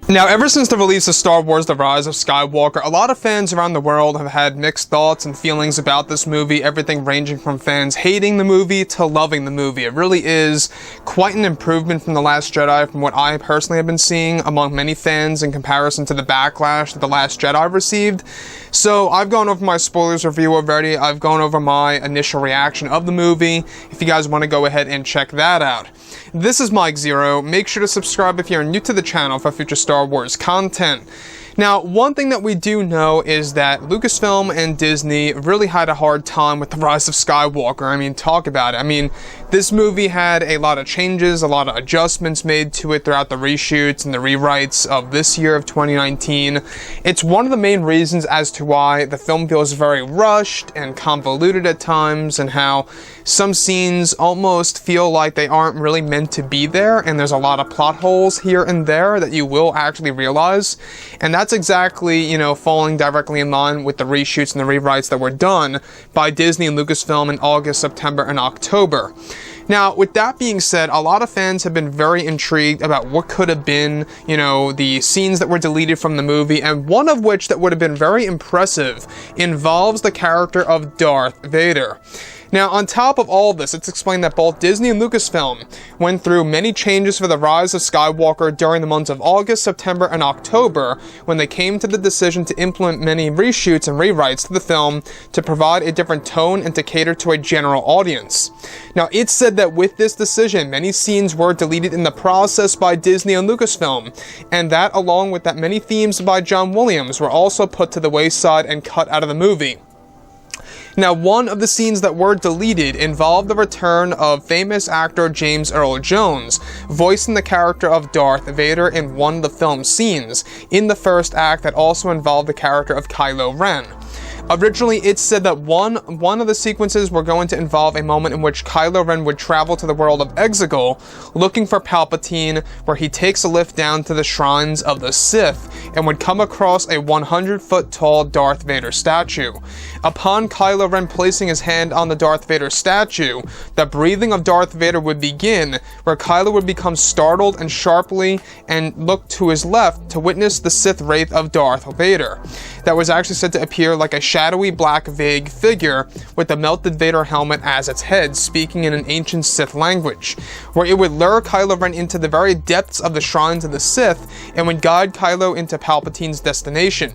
Now, ever since the release of Star Wars The Rise of Skywalker, a lot of fans around the world have had mixed thoughts and feelings about this movie, everything ranging from fans hating the movie to loving the movie. It really is quite an improvement from The Last Jedi, from what I personally have been seeing among many fans in comparison to the backlash that The Last Jedi received. So, I've gone over my spoilers review already, I've gone over my initial reaction of the movie, if you guys want to go ahead and check that out. This is Mike Zero. Make sure to subscribe if you're new to the channel for future Star Wars content. Now, one thing that we do know is that Lucasfilm and Disney really had a hard time with The Rise of Skywalker. I mean, talk about it. I mean, this movie had a lot of changes, a lot of adjustments made to it throughout the reshoots and the rewrites of this year of 2019. It's one of the main reasons as to why the film feels very rushed and convoluted at times, and how some scenes almost feel like they aren't really meant to be there, and there's a lot of plot holes here and there that you will actually realize. And that's exactly, falling directly in line with the reshoots and the rewrites that were done by Disney and Lucasfilm in August, September, and October. Now, with that being said, a lot of fans have been very intrigued about what could have been, the scenes that were deleted from the movie, and one of which that would have been very impressive involves the character of Darth Vader. Now, on top of all of this, it's explained that both Disney and Lucasfilm went through many changes for The Rise of Skywalker during the months of August, September, and October, when they came to the decision to implement many reshoots and rewrites to the film to provide a different tone and to cater to a general audience. Now, it's said that with this decision, many scenes were deleted in the process by Disney and Lucasfilm, and that, along with that, many themes by John Williams were also put to the wayside and cut out of the movie. Now, one of the scenes that were deleted involved the return of famous actor James Earl Jones, voicing the character of Darth Vader in one of the film scenes in the first act that also involved the character of Kylo Ren. Originally, it's said that one of the sequences were going to involve a moment in which Kylo Ren would travel to the world of Exegol, looking for Palpatine, where he takes a lift down to the shrines of the Sith, and would come across a 100-foot tall Darth Vader statue. Upon Kylo Ren placing his hand on the Darth Vader statue, the breathing of Darth Vader would begin, where Kylo would become startled and sharply and look to his left to witness the Sith wraith of Darth Vader. That was actually said to appear like a shadowy black vague figure with the melted Vader helmet as its head, speaking in an ancient Sith language, where it would lure Kylo Ren into the very depths of the shrines of the Sith and would guide Kylo into Palpatine's destination,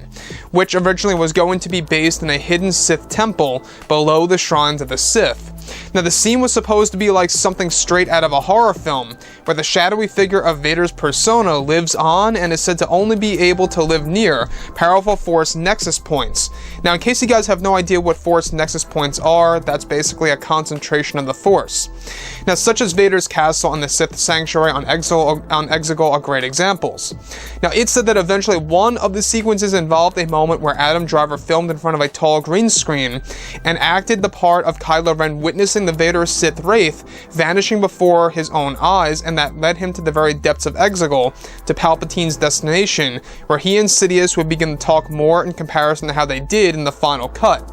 which originally was going to be based in a hidden Sith temple below the shrines of the Sith. Now, the scene was supposed to be like something straight out of a horror film, where the shadowy figure of Vader's persona lives on and is said to only be able to live near powerful Force Nexus points. Now, in case you guys have no idea what Force Nexus points are, that's basically a concentration of the Force. Now, such as Vader's castle and the Sith Sanctuary on Exegol are great examples. Now, it's said that eventually one of the sequences involved a moment where Adam Driver filmed in front of a tall green screen and acted the part of Kylo Ren witnessing the Vader Sith Wraith vanishing before his own eyes, and that led him to the very depths of Exegol, to Palpatine's destination, where he and Sidious would begin to talk more in comparison to how they did in the final cut.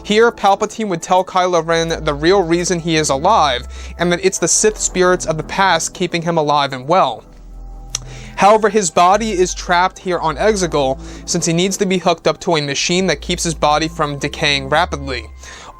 Here, Palpatine would tell Kylo Ren the real reason he is alive, and that it's the Sith spirits of the past keeping him alive and well. However, his body is trapped here on Exegol, since he needs to be hooked up to a machine that keeps his body from decaying rapidly.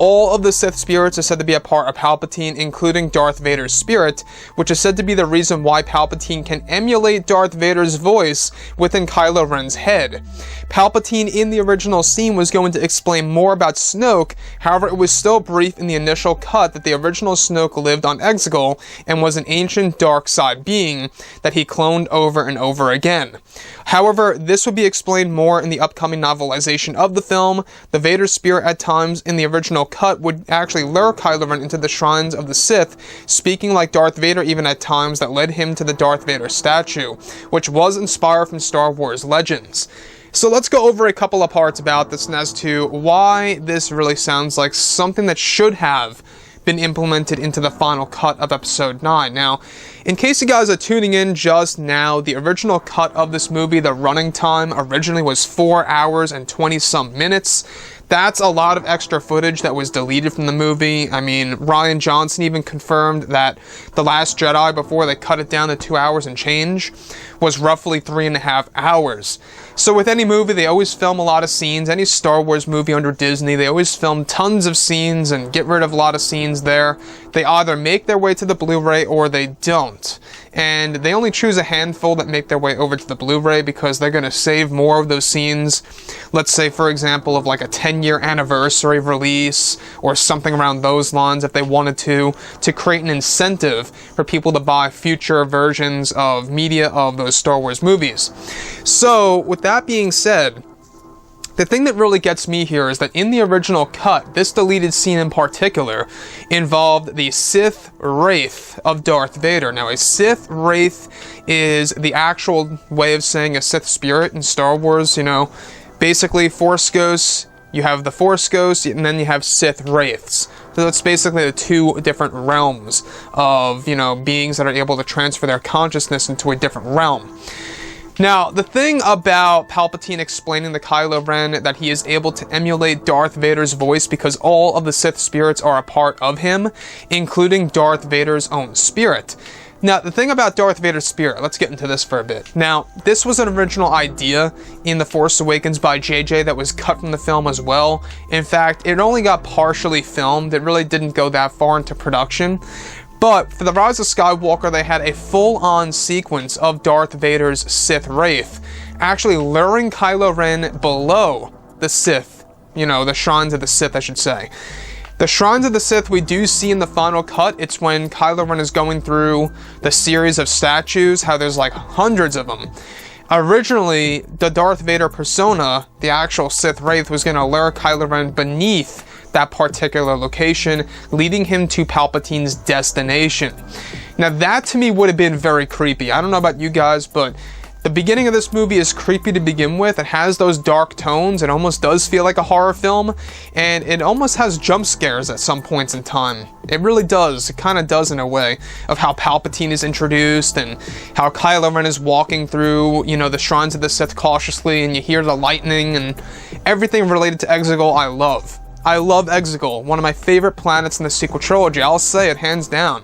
All of the Sith spirits are said to be a part of Palpatine, including Darth Vader's spirit, which is said to be the reason why Palpatine can emulate Darth Vader's voice within Kylo Ren's head. Palpatine in the original scene was going to explain more about Snoke, however it was still brief in the initial cut that the original Snoke lived on Exegol and was an ancient dark side being that he cloned over and over again. However, this would be explained more in the upcoming novelization of the film. The Vader spirit at times in the original cut would actually lure Kylo Ren into the shrines of the Sith, speaking like Darth Vader even at times that led him to the Darth Vader statue, which was inspired from Star Wars Legends. So let's go over a couple of parts about this and as to why this really sounds like something that should have been implemented into the final cut of Episode 9. Now, in case you guys are tuning in just now, the original cut of this movie, the running time originally was 4 hours and 20-some minutes. That's a lot of extra footage that was deleted from the movie. I mean, Rian Johnson even confirmed that The Last Jedi, before they cut it down to 2 hours and change, was roughly 3.5 hours. So with any movie, they always film a lot of scenes. Any Star Wars movie under Disney, they always film tons of scenes and get rid of a lot of scenes there. They either make their way to the Blu-ray or they don't. And they only choose a handful that make their way over to the Blu-ray because they're going to save more of those scenes. Let's say, for example, of like a 10-year anniversary release or something around those lines, if they wanted to create an incentive for people to buy future versions of media of those Star Wars movies. So, with that being said, the thing that really gets me here is that in the original cut, this deleted scene in particular involved the Sith Wraith of Darth Vader. Now, a Sith Wraith is the actual way of saying a Sith spirit in Star Wars, you know. Basically, Force Ghosts, you have the Force Ghosts, and then you have Sith Wraiths. So it's basically the two different realms of, you know, beings that are able to transfer their consciousness into a different realm. Now, the thing about Palpatine explaining to Kylo Ren that he is able to emulate Darth Vader's voice because all of the Sith spirits are a part of him, including Darth Vader's own spirit. Now, the thing about Darth Vader's spirit, let's get into this for a bit. Now, this was an original idea in The Force Awakens by JJ that was cut from the film as well. In fact, it only got partially filmed. It really didn't go that far into production. But for The Rise of Skywalker, they had a full-on sequence of Darth Vader's Sith Wraith actually luring Kylo Ren below the Sith, you know, the Shrines of the Sith, I should say. The Shrines of the Sith we do see in the final cut. It's when Kylo Ren is going through the series of statues, how there's like hundreds of them. Originally, the Darth Vader persona, the actual Sith Wraith, was going to lure Kylo Ren beneath that particular location, leading him to Palpatine's destination. Now that to me would have been very creepy. I don't know about you guys, but the beginning of this movie is creepy to begin with. It has those dark tones. It almost does feel like a horror film, and it almost has jump scares at some points in time. It really does. It kind of does in a way, of how Palpatine is introduced and how Kylo Ren is walking through, you know, the Shrines of the Sith cautiously, and you hear the lightning and everything related to Exegol I love. I love Exegol, one of my favorite planets in the sequel trilogy. I'll say it hands down.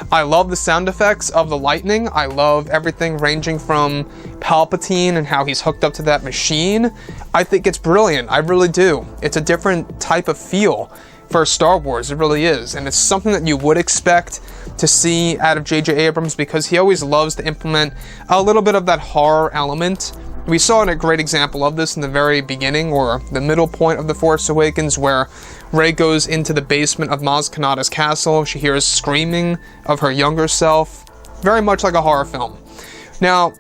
I love the sound effects of the lightning. I love everything ranging from Palpatine and how he's hooked up to that machine. I think it's brilliant. I really do. It's a different type of feel for Star Wars. It really is. And it's something that you would expect to see out of J.J. Abrams because he always loves to implement a little bit of that horror element. We saw a great example of this in the very beginning, or the middle point of The Force Awakens, where Rey goes into the basement of Maz Kanata's castle. She hears screaming of her younger self. Very much like a horror film. Now,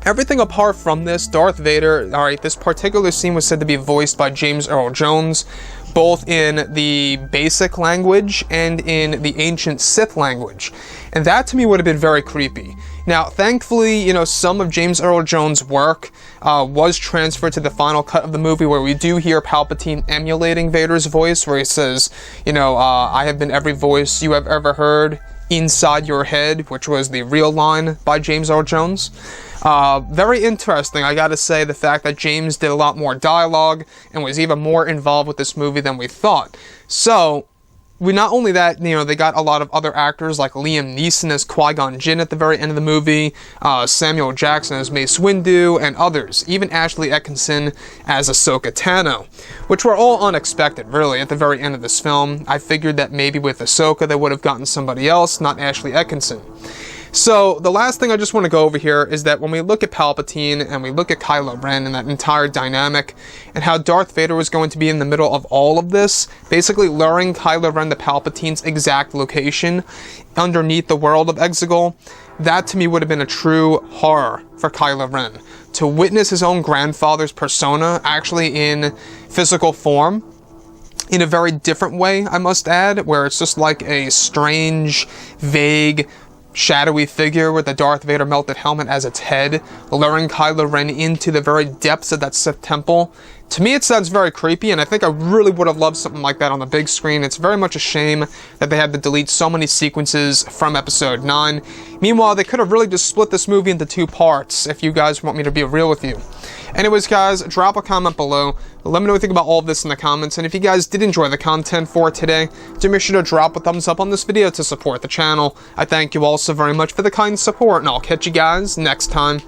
everything apart from this, Darth Vader, alright, this particular scene was said to be voiced by James Earl Jones, both in the basic language and in the ancient Sith language. And that to me would have been very creepy. Now, thankfully, you know, some of James Earl Jones' work was transferred to the final cut of the movie, where we do hear Palpatine emulating Vader's voice, where he says, you know, I have been every voice you have ever heard inside your head, which was the real line by James Earl Jones. Very interesting, I gotta say, the fact that James did a lot more dialogue and was even more involved with this movie than we thought. So, not only that, you know, they got a lot of other actors like Liam Neeson as Qui-Gon Jinn at the very end of the movie, Samuel Jackson as Mace Windu, and others, even Ashley Atkinson as Ahsoka Tano, which were all unexpected, really, at the very end of this film. I figured that maybe with Ahsoka they would have gotten somebody else, not Ashley Atkinson. So, the last thing I just want to go over here is that when we look at Palpatine and we look at Kylo Ren and that entire dynamic, and how Darth Vader was going to be in the middle of all of this, basically luring Kylo Ren to Palpatine's exact location underneath the world of Exegol, that to me would have been a true horror for Kylo Ren. To witness his own grandfather's persona actually in physical form, in a very different way, I must add, where it's just like a strange, vague, shadowy figure with the Darth Vader melted helmet as its head, luring Kylo Ren into the very depths of that Sith temple. To me, it sounds very creepy, and I think I really would have loved something like that on the big screen. It's very much a shame that they had to delete so many sequences from Episode 9. Meanwhile, they could have really just split this movie into two parts, if you guys want me to be real with you. Anyways, guys, drop a comment below. Let me know what you think about all of this in the comments, and if you guys did enjoy the content for today, do make sure to drop a thumbs up on this video to support the channel. I thank you all so very much for the kind support, and I'll catch you guys next time.